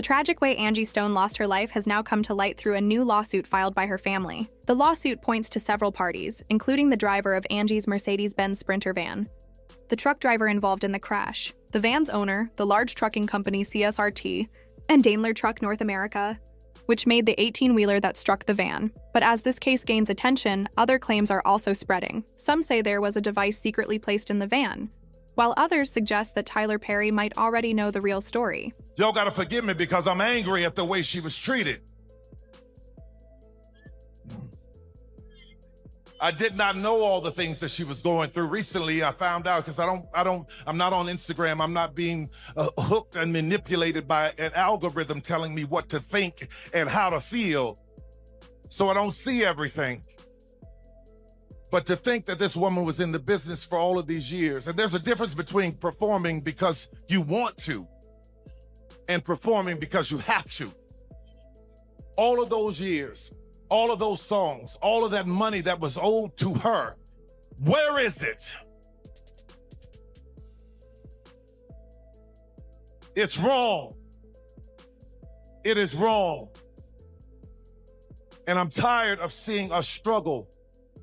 tragic way Angie Stone lost her life has now come to light through a new lawsuit filed by her family. The lawsuit points to several parties, including the driver of Angie's Mercedes-Benz Sprinter van, the truck driver involved in the crash, the van's owner, the large trucking company CSRT, and Daimler Truck North America, which made the 18-wheeler that struck the van. But as this case gains attention, other claims are also spreading. Some say there was a device secretly placed in the van, while others suggest that Tyler Perry might already know the real story. Y'all gotta forgive me because I'm angry at the way she was treated. I did not know all the things that she was going through. Recently, I found out because I'm not on Instagram. I'm not being hooked and manipulated by an algorithm telling me what to think and how to feel. So I don't see everything. But to think that this woman was in the business for all of these years, and there's a difference between performing because you want to and performing because you have to. All of those years, all of those songs, all of that money that was owed to her, where is it? It's wrong. It is wrong. And I'm tired of seeing us struggle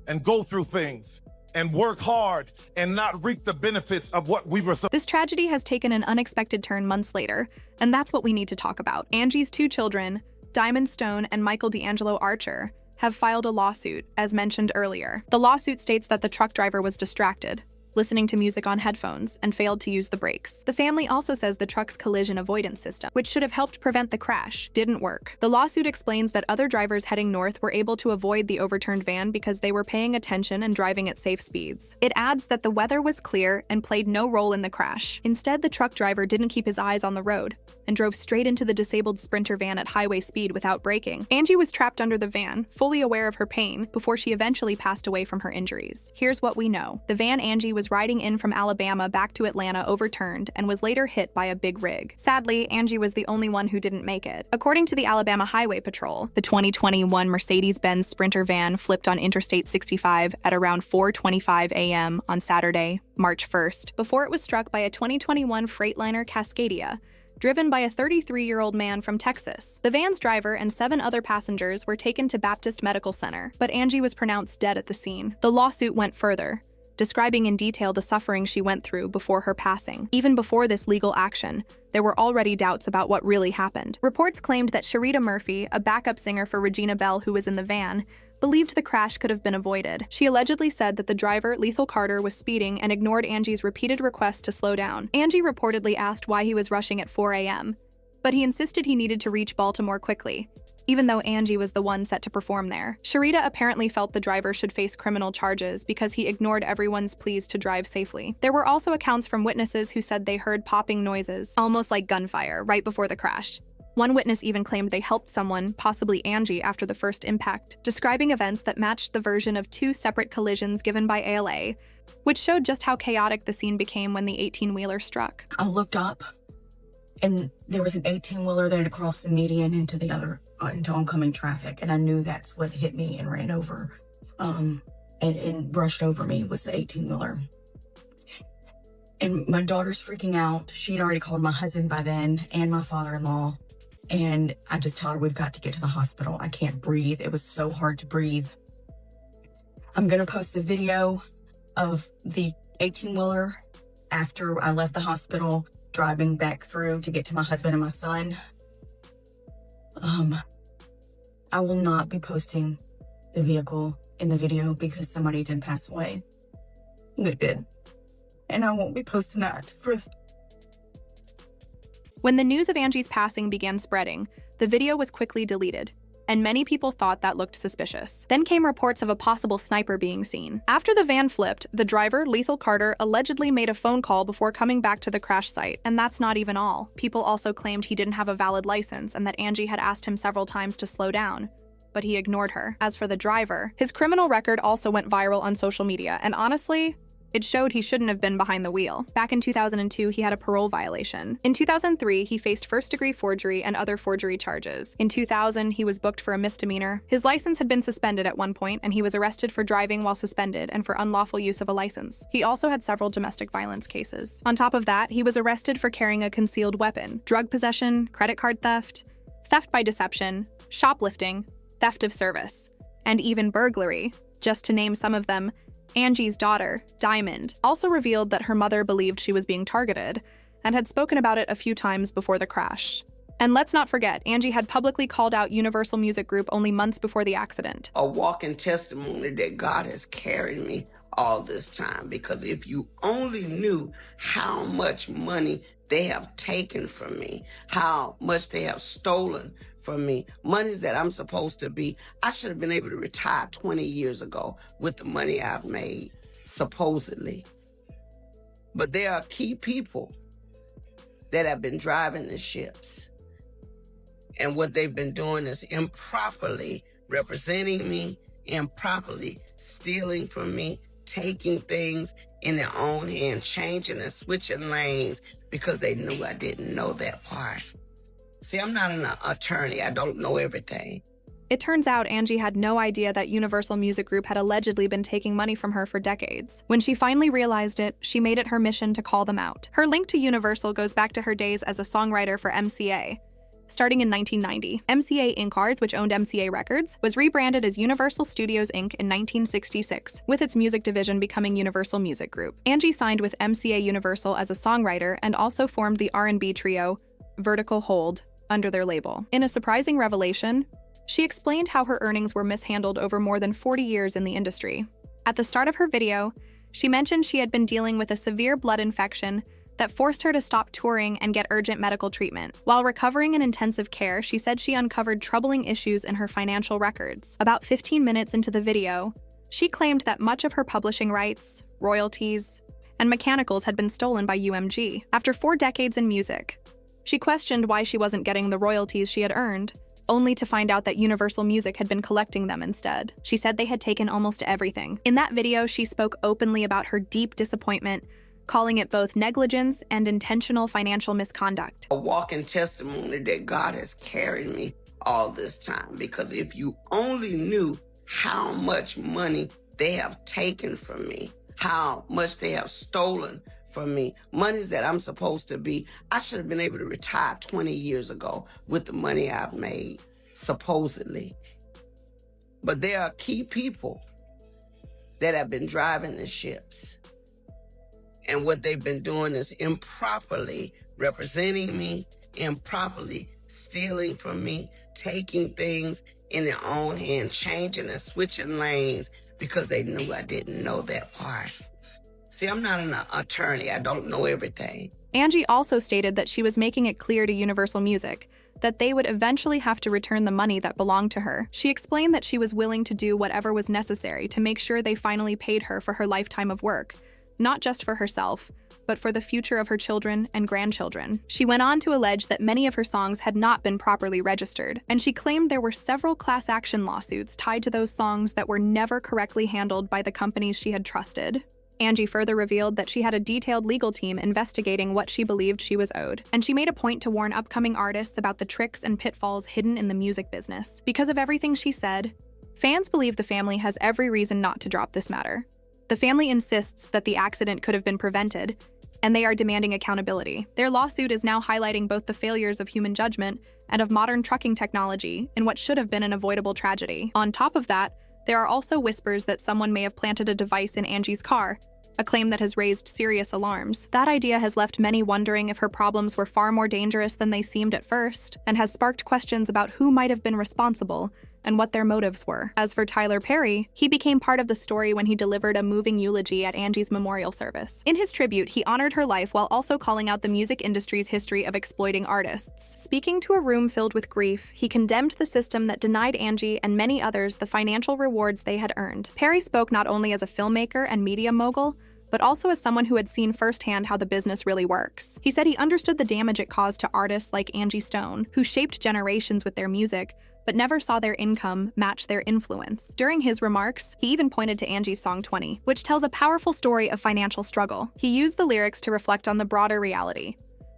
and go through things and work hard and not reap the benefits of what we were. This tragedy has taken an unexpected turn months later, and that's what we need to talk about. Angie's two children, Diamond Stone and Michael D'Angelo Archer, have filed a lawsuit, as mentioned earlier. The lawsuit states that the truck driver was distracted, listening to music on headphones, and failed to use the brakes. The family also says the truck's collision avoidance system, which should have helped prevent the crash, didn't work. The lawsuit explains that other drivers heading north were able to avoid the overturned van because they were paying attention and driving at safe speeds. It adds that the weather was clear and played no role in the crash. Instead, the truck driver didn't keep his eyes on the road and drove straight into the disabled Sprinter van at highway speed without braking. Angie was trapped under the van, fully aware of her pain, before she eventually passed away from her injuries. Here's what we know. The van Angie was riding in from Alabama back to Atlanta overturned and was later hit by a big rig. Sadly, Angie was the only one who didn't make it. According to the Alabama Highway Patrol, the 2021 Mercedes-Benz Sprinter van flipped on Interstate 65 at around 4:25 a.m. on Saturday, March 1st, before it was struck by a 2021 Freightliner Cascadia, driven by a 33-year-old man from Texas. The van's driver and 7 other passengers were taken to Baptist Medical Center, but Angie was pronounced dead at the scene. The lawsuit went further, describing in detail the suffering she went through before her passing. Even before this legal action, there were already doubts about what really happened. Reports claimed that Sharita Murphy, a backup singer for Regina Belle who was in the van, believed the crash could have been avoided. She allegedly said that the driver, Lethal Carter, was speeding and ignored Angie's repeated requests to slow down. Angie reportedly asked why he was rushing at 4 a.m., but he insisted he needed to reach Baltimore quickly, even though Angie was the one set to perform there. Sharita apparently felt the driver should face criminal charges because he ignored everyone's pleas to drive safely. There were also accounts from witnesses who said they heard popping noises, almost like gunfire, right before the crash. One witness even claimed they helped someone, possibly Angie, after the first impact, describing events that matched the version of 2 separate collisions given by ALA, which showed just how chaotic the scene became when the 18-wheeler struck. I looked up, and there was an 18-wheeler that had crossed the median into oncoming traffic, and I knew that's what hit me and ran over, and brushed over me was the 18-wheeler. And my daughter's freaking out. She'd already called my husband by then and my father-in-law. And I just told her, we've got to get to the hospital. I can't breathe. It was so hard to breathe. I'm going to post a video of the 18-wheeler after I left the hospital, driving back through to get to my husband and my son. I will not be posting the vehicle in the video because somebody did pass away. They did. And I won't be posting that for... When the news of Angie's passing began spreading, the video was quickly deleted, and many people thought that looked suspicious. Then came reports of a possible sniper being seen. After the van flipped, the driver, Lethal Carter, allegedly made a phone call before coming back to the crash site, and that's not even all. People also claimed he didn't have a valid license and that Angie had asked him several times to slow down, but he ignored her. As for the driver, his criminal record also went viral on social media, and honestly, It showed he shouldn't have been behind the wheel. Back in 2002, he had a parole violation. In 2003, he faced first-degree forgery and other forgery charges. In 2000, he was booked for a misdemeanor. His license had been suspended at one point, and he was arrested for driving while suspended and for unlawful use of a license. He also had several domestic violence cases. On top of that, he was arrested for carrying a concealed weapon, drug possession, credit card theft, theft by deception, shoplifting, theft of service, and even burglary. Just to name some of them, Angie's daughter, Diamond, also revealed that her mother believed she was being targeted and had spoken about it a few times before the crash. And let's not forget, Angie had publicly called out Universal Music Group only months before the accident. A walking testimony that God has carried me all this time, because if you only knew how much money they have taken from me, how much they have stolen from me, monies that I'm supposed to be, I should have been able to retire 20 years ago with the money I've made, supposedly. But there are key people that have been driving the ships. And what they've been doing is improperly representing me, improperly stealing from me, taking things in their own hand, changing and switching lanes because they knew I didn't know that part. See, I'm not an attorney. I don't know everything. It turns out Angie had no idea that Universal Music Group had allegedly been taking money from her for decades. When she finally realized it, she made it her mission to call them out. Her link to Universal goes back to her days as a songwriter for MCA. Starting in 1990, MCA Inc. Cards, which owned MCA Records, was rebranded as Universal Studios Inc. in 1966, with its music division becoming Universal Music Group. Angie signed with MCA Universal as a songwriter and also formed the R&B trio Vertical Hold under their label. In a surprising revelation, she explained how her earnings were mishandled over more than 40 years in the industry. At the start of her video, she mentioned she had been dealing with a severe blood infection that forced her to stop touring and get urgent medical treatment. While recovering in intensive care, she said she uncovered troubling issues in her financial records. About 15 minutes into the video, she claimed that much of her publishing rights, royalties, and mechanicals had been stolen by UMG. After 4 decades in music, she questioned why she wasn't getting the royalties she had earned, only to find out that Universal Music had been collecting them instead. She said they had taken almost everything. In that video, she spoke openly about her deep disappointment, calling it both negligence and intentional financial misconduct. A walking testimony that God has carried me all this time, because if you only knew how much money they have taken from me, how much they have stolen from me, monies that I'm supposed to be, I should have been able to retire 20 years ago with the money I've made, supposedly. But there are key people that have been driving the ships. And what they've been doing is improperly representing me, improperly stealing from me, taking things in their own hand, changing and switching lanes because they knew I didn't know that part. See, I'm not an attorney. I don't know everything. Angie also stated that she was making it clear to Universal Music that they would eventually have to return the money that belonged to her. She explained that she was willing to do whatever was necessary to make sure they finally paid her for her lifetime of work, not just for herself, but for the future of her children and grandchildren. She went on to allege that many of her songs had not been properly registered, and she claimed there were several class action lawsuits tied to those songs that were never correctly handled by the companies she had trusted. Angie further revealed that she had a detailed legal team investigating what she believed she was owed, and she made a point to warn upcoming artists about the tricks and pitfalls hidden in the music business. Because of everything she said, fans believe the family has every reason not to drop this matter. The family insists that the accident could have been prevented, and they are demanding accountability. Their lawsuit is now highlighting both the failures of human judgment and of modern trucking technology in what should have been an avoidable tragedy. On top of that, there are also whispers that someone may have planted a device in Angie's car, a claim that has raised serious alarms. That idea has left many wondering if her problems were far more dangerous than they seemed at first, and has sparked questions about who might have been responsible and what their motives were. As for Tyler Perry, he became part of the story when he delivered a moving eulogy at Angie's memorial service. In his tribute, he honored her life while also calling out the music industry's history of exploiting artists. Speaking to a room filled with grief, he condemned the system that denied Angie and many others the financial rewards they had earned. Perry spoke not only as a filmmaker and media mogul, but also as someone who had seen firsthand how the business really works. He said he understood the damage it caused to artists like Angie Stone, who shaped generations with their music, but never saw their income match their influence. During his remarks, he even pointed to Angie's song 20, which tells a powerful story of financial struggle. He used the lyrics to reflect on the broader reality,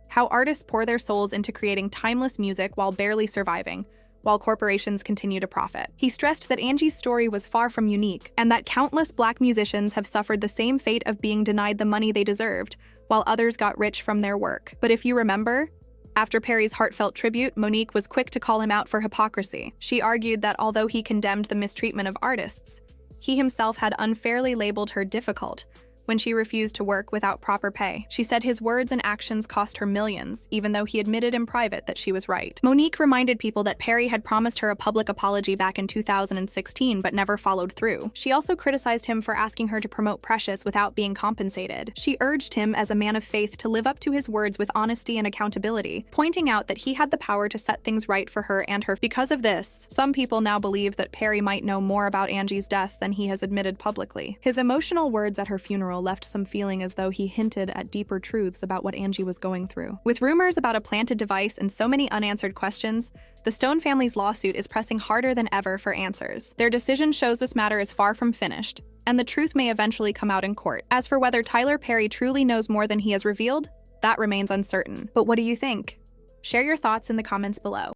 how artists pour their souls into creating timeless music while barely surviving, while corporations continue to profit. He stressed that Angie's story was far from unique, and that countless Black musicians have suffered the same fate of being denied the money they deserved, while others got rich from their work. But if you remember, after Perry's heartfelt tribute, Monique was quick to call him out for hypocrisy. She argued that although he condemned the mistreatment of artists, he himself had unfairly labeled her difficult when she refused to work without proper pay. She said his words and actions cost her millions, even though he admitted in private that she was right. Monique reminded people that Perry had promised her a public apology back in 2016 but never followed through. She also criticized him for asking her to promote Precious without being compensated. She urged him as a man of faith to live up to his words with honesty and accountability, pointing out that he had the power to set things right for her and her. Because of this, some people now believe that Perry might know more about Angie's death than he has admitted publicly. His emotional words at her funeral left some feeling as though he hinted at deeper truths about what Angie was going through. With rumors about a planted device and so many unanswered questions, the Stone family's lawsuit is pressing harder than ever for answers. Their decision shows this matter is far from finished, and the truth may eventually come out in court. As for whether Tyler Perry truly knows more than he has revealed, that remains uncertain. But what do you think? Share your thoughts in the comments below.